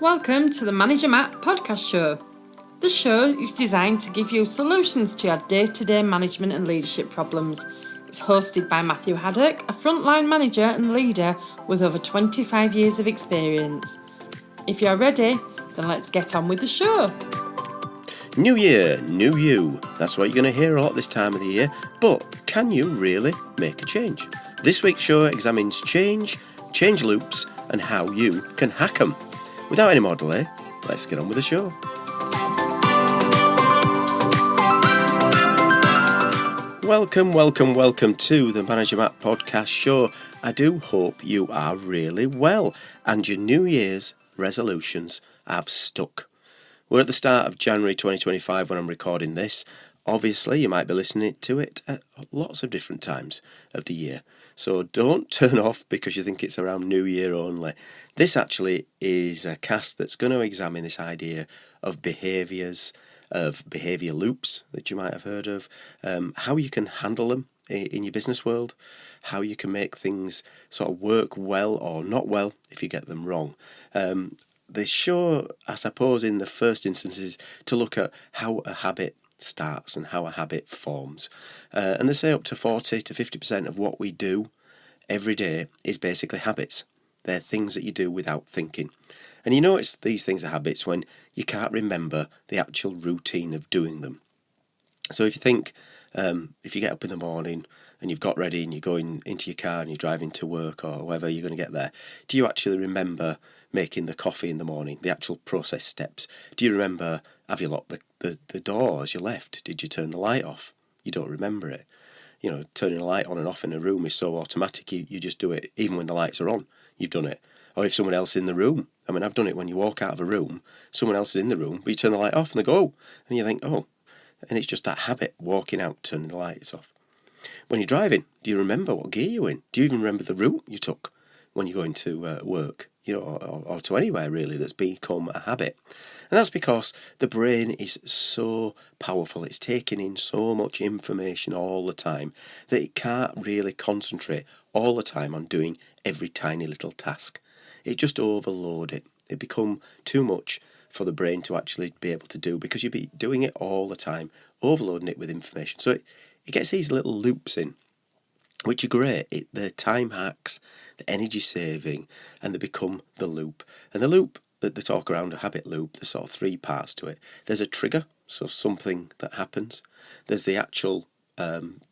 Welcome to the Manager Matt podcast show. The show is designed to give you solutions to your day-to-day management and leadership problems. It's hosted by Matthew Haddock, a frontline manager and leader with over 25 years of experience. If you're ready, then let's get on with the show. New year, new you. That's what you're going to hear a lot this time of the year. But can you really make a change? This week's show examines change loops, and how you can hack them. Without any more delay, let's get on with the show. Welcome to the Manager Matt podcast show. I do hope you are really well and your New Year's resolutions have stuck. We're at the start of January 2025 when I'm recording this. Obviously, you might be listening to it at lots of different times of the year. So don't turn off because you think it's around New Year only. This actually is a cast that's going to examine this idea of behaviours, of behaviour loops that you might have heard of, how you can handle them in your business world, how you can make things sort of work well or not well if you get them wrong. This show, I suppose, in the first instance is to look at how a habit starts and how a habit forms. And they say up to 40 to 50% of what we do every day is basically habits. They're things that you do without thinking. And you notice these things are habits when you can't remember the actual routine of doing them. So if you think, if you get up in the morning and you've got ready and you're going into your car and you're driving to work or wherever you're going to get there, do you actually remember making the coffee in the morning, the actual process steps? Do you remember, have you locked the door as you left? Did you turn the light off? You don't remember it. You know, turning a light on and off in a room is so automatic, you just do it even when the lights are on. You've done it. Or if someone else is in the room. I mean, I've done it when you walk out of a room, someone else is in the room, but you turn the light off and they go, oh, and you think, oh, and it's just that habit, walking out, turning the lights off. When you're driving, do you remember what gear you're in? Do you even remember the route you took when you're going to work, or to anywhere really that's become a habit? And that's because the brain is so powerful, it's taking in so much information all the time that it can't really concentrate all the time on doing every tiny little task. It just overload it. It become too much for the brain to actually be able to do because you'd be doing it all the time, overloading it with information. So it gets these little loops in, which are great. They're time hacks, the energy saving, and they become the loop. And the loop that they talk around, a habit loop, there's sort of three parts to it. There's a trigger, so something that happens. There's the actual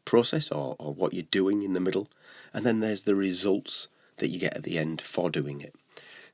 process or what you're doing in the middle. And then there's the results that you get at the end for doing it.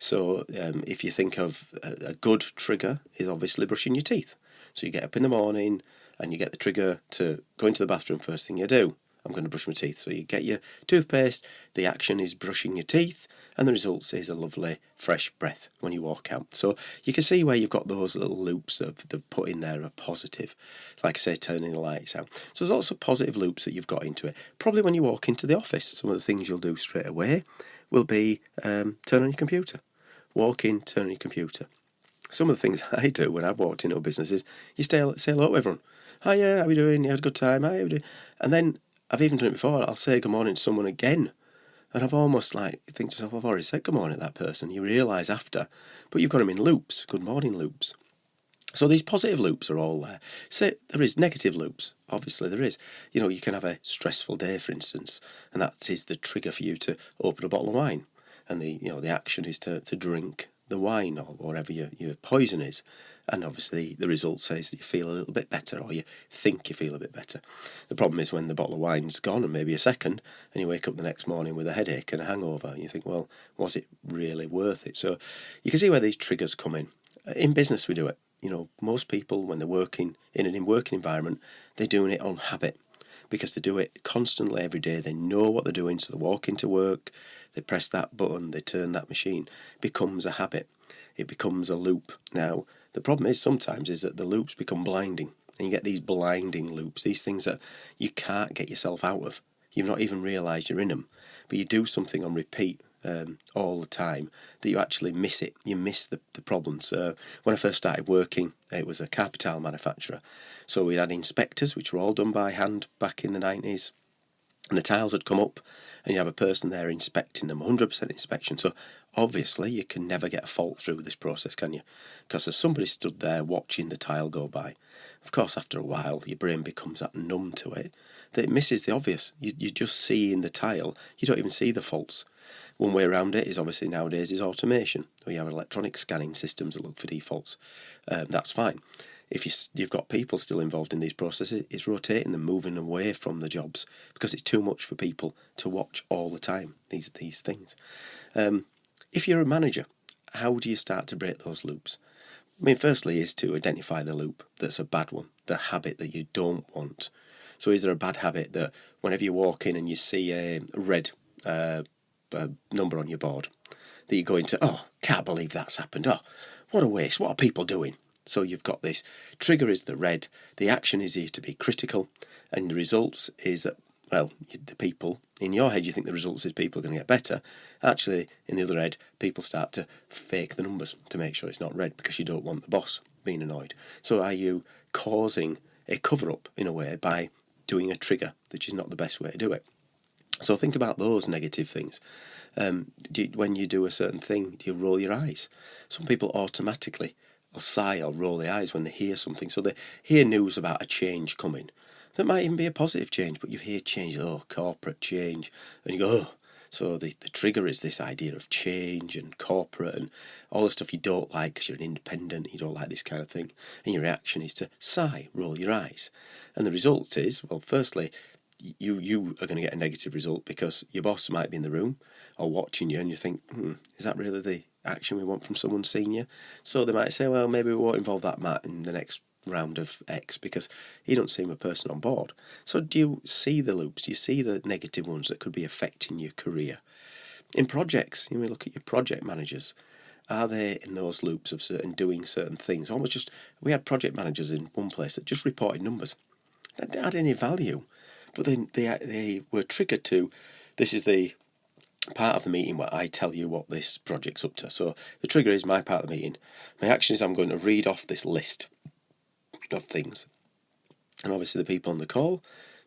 So if you think of a good trigger is obviously brushing your teeth. So you get up in the morning and you get the trigger to go into the bathroom first thing you do. I'm going to brush my teeth. So you get your toothpaste, the action is brushing your teeth, and the result is a lovely fresh breath when you walk out. So you can see where you've got those little loops that they've put in there are positive. Like I say, turning the lights out. So there's lots of positive loops that you've got into it. Probably when you walk into the office, some of the things you'll do straight away will be turn on your computer. Walk in, turn on your computer. Some of the things I do when I've walked into a business is you say hello to everyone. Hi, yeah, how are you doing? You had a good time? Hi, how are you doing? And then I've even done it before. I'll say good morning to someone again. And I've almost think to myself, I've already said good morning to that person. You realise after. But you've got them in loops, good morning loops. So these positive loops are all there. So there is negative loops. Obviously there is. You know, you can have a stressful day, for instance, and that is the trigger for you to open a bottle of wine. And the action is to drink the wine or whatever your poison is. And obviously the result says that you feel a little bit better or you think you feel a bit better. The problem is when the bottle of wine's gone and maybe a second and you wake up the next morning with a headache and a hangover and you think, well, was it really worth it? So you can see where these triggers come in. In business we do it. You know, most people when they're working in an working environment, they're doing it on habit. Because they do it constantly every day. They know what they're doing, so they walk into work, they press that button, they turn that machine. It becomes a habit. It becomes a loop. Now, the problem is sometimes is that the loops become blinding. And you get these blinding loops, these things that you can't get yourself out of. You've not even realised you're in them. But you do something on repeat all the time that you actually miss it. You miss the problems. When I first started working, it was a carpet tile manufacturer. So we had inspectors, which were all done by hand back in the 90s. and the tiles would come up and you have a person there inspecting them, 100% inspection. So obviously you can never get a fault through this process, can you? Because there's somebody stood there watching the tile go by. Of course, after a while, your brain becomes that numb to it that it misses the obvious. You just see in the tile, you don't even see the faults. One way around it is obviously nowadays is automation, where you have electronic scanning systems that look for defaults. That's fine. If you've got people still involved in these processes, it's rotating them, moving away from the jobs, because it's too much for people to watch all the time, these things. If you're a manager, how do you start to break those loops? I mean, firstly is to identify the loop that's a bad one, the habit that you don't want. So is there a bad habit that whenever you walk in and you see a red number on your board, that you go into, oh, can't believe that's happened, oh, what a waste, what are people doing? So you've got this trigger is the red, the action is here to be critical, and the results is that, well, the people, in your head you think the results is people are going to get better. Actually, in the other head, people start to fake the numbers to make sure it's not red because you don't want the boss being annoyed. So are you causing a cover-up in a way by doing a trigger, which is not the best way to do it? So think about those negative things. When you do a certain thing, do you roll your eyes? Some people automatically will sigh or roll their eyes when they hear something. So they hear news about a change coming. That might even be a positive change, but you hear change, oh, corporate change, and you go, oh. So the trigger is this idea of change and corporate and all the stuff you don't like because you're an independent, you don't like this kind of thing. And your reaction is to sigh, roll your eyes. And the result is, well, firstly, you are going to get a negative result because your boss might be in the room or watching you and you think, is that really the action we want from someone senior? So they might say, well, maybe we won't involve that Matt in the next round of X because he don't seem a person on board. So do you see the loops? Do you see the negative ones that could be affecting your career? In projects, you look at your project managers. Are they in those loops of doing certain things? Almost just, we had project managers in one place that just reported numbers. They didn't add any value. But then they were triggered to, this is the part of the meeting where I tell you what this project's up to. So the trigger is my part of the meeting. My action is I'm going to read off this list of things. And obviously the people on the call,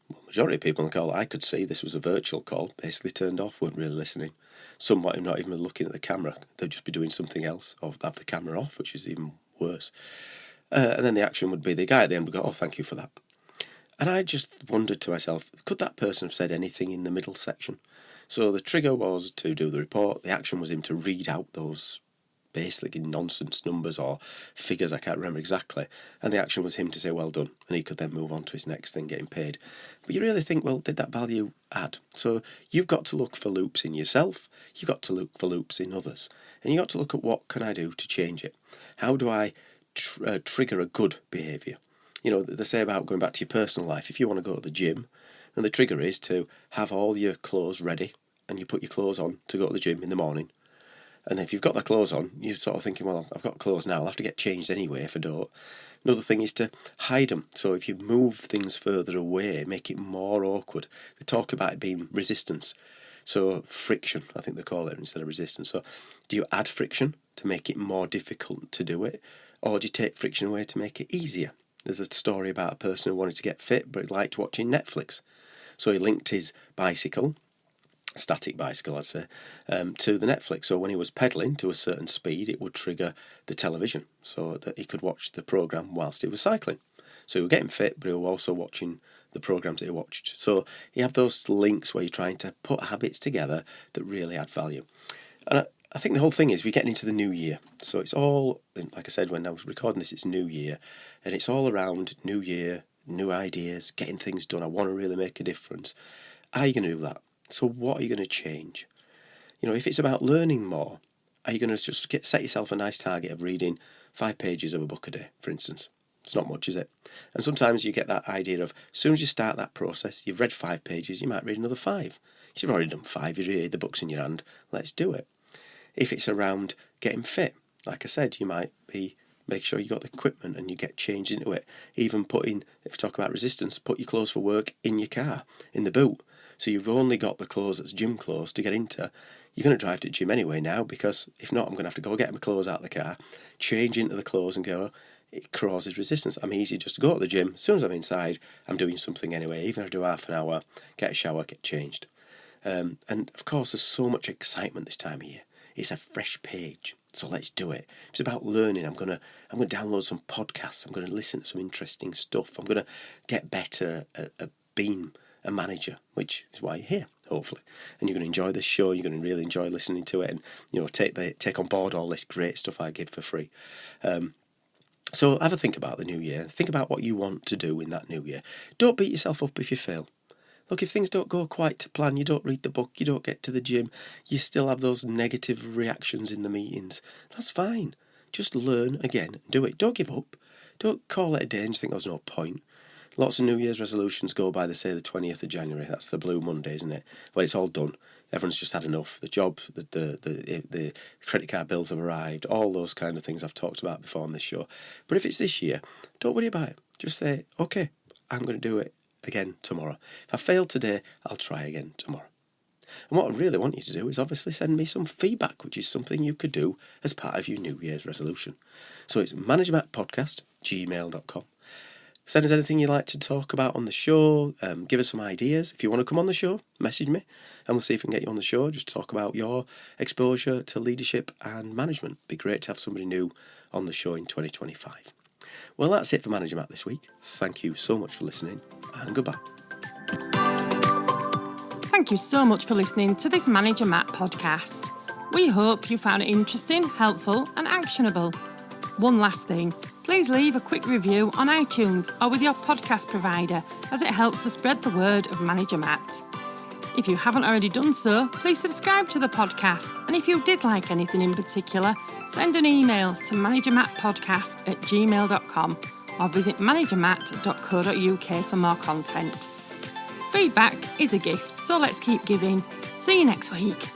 well, majority of people on the call, I could see this was a virtual call, basically turned off, weren't really listening. Some might not even be looking at the camera. They'd just be doing something else or have the camera off, which is even worse. And then the action would be the guy at the end would go, oh, thank you for that. And I just wondered to myself, could that person have said anything in the middle section? So the trigger was to do the report. The action was him to read out those basically nonsense numbers or figures, I can't remember exactly. And the action was him to say, well done. And he could then move on to his next thing, getting paid. But you really think, well, did that value add? So you've got to look for loops in yourself. You've got to look for loops in others. And you've got to look at what can I do to change it? How do I trigger a good behaviour? They say about going back to your personal life, if you want to go to the gym, and the trigger is to have all your clothes ready, and you put your clothes on to go to the gym in the morning. And if you've got the clothes on, you're sort of thinking, well, I've got clothes now, I'll have to get changed anyway if I don't. Another thing is to hide them. So if you move things further away, make it more awkward. They talk about it being resistance. So friction, I think they call it, instead of resistance. So do you add friction to make it more difficult to do it? Or do you take friction away to make it easier? There's a story about a person who wanted to get fit, but he liked watching Netflix. So he linked his bicycle, static bicycle I'd say, to the Netflix. So when he was pedalling to a certain speed, it would trigger the television so that he could watch the programme whilst he was cycling. So he was getting fit, but he was also watching the programmes that he watched. So you have those links where you're trying to put habits together that really add value. And I think the whole thing is we're getting into the new year. So it's all, like I said, when I was recording this, it's new year. And it's all around new year, new ideas, getting things done. I want to really make a difference. How are you going to do that? So what are you going to change? If it's about learning more, are you going to just set yourself a nice target of reading 5 pages of a book a day, for instance? It's not much, is it? And sometimes you get that idea of, as soon as you start that process, you've read 5 pages, you might read another 5. You've already done 5, you read the books in your hand, let's do it. If it's around getting fit, like I said, you might make sure you got the equipment and you get changed into it. Even if you talk about resistance, put your clothes for work in your car, in the boot. So you've only got the clothes that's gym clothes to get into. You're going to drive to the gym anyway now, because if not, I'm going to have to go get my clothes out of the car, change into the clothes and go, it causes resistance. I'm easy just to go to the gym. As soon as I'm inside, I'm doing something anyway. Even if I do half an hour, get a shower, get changed. And of course, there's so much excitement this time of year. It's a fresh page, so let's do it. It's about learning. I'm gonna download some podcasts. I'm gonna listen to some interesting stuff. I'm gonna get better at being a manager, which is why you're here, hopefully. And you're gonna enjoy this show. You're gonna really enjoy listening to it, and take on board all this great stuff I give for free. So have a think about the new year. Think about what you want to do in that new year. Don't beat yourself up if you fail. Look, if things don't go quite to plan, you don't read the book, you don't get to the gym, you still have those negative reactions in the meetings. That's fine. Just learn again and do it. Don't give up. Don't call it a day and just think there's no point. Lots of New Year's resolutions go by, they say, the 20th of January. That's the Blue Monday, isn't it? Well, it's all done. Everyone's just had enough. The job, the credit card bills have arrived, all those kind of things I've talked about before on this show. But if it's this year, don't worry about it. Just say, okay, I'm going to do it again tomorrow. If I fail today, I'll try again tomorrow. And what I really want you to do is obviously send me some feedback, which is something you could do as part of your New Year's resolution. So it's managermattpodcast@gmail.com. Send us anything you'd like to talk about on the show. Give us some ideas. If you want to come on the show, message me and we'll see if we can get you on the show. Just talk about your exposure to leadership and management. It'd be great to have somebody new on the show in 2025. Well, that's it for Manager Matt this week. Thank you so much for listening and goodbye. Thank you so much for listening to this Manager Matt podcast. We hope you found it interesting, helpful and actionable. One last thing, please leave a quick review on iTunes or with your podcast provider, as it helps to spread the word of Manager Matt. If you haven't already done so, please subscribe to the podcast, and if you did like anything in particular, send an email to managermattpodcast@gmail.com or visit managermatt.co.uk for more content. Feedback is a gift, so let's keep giving. See you next week.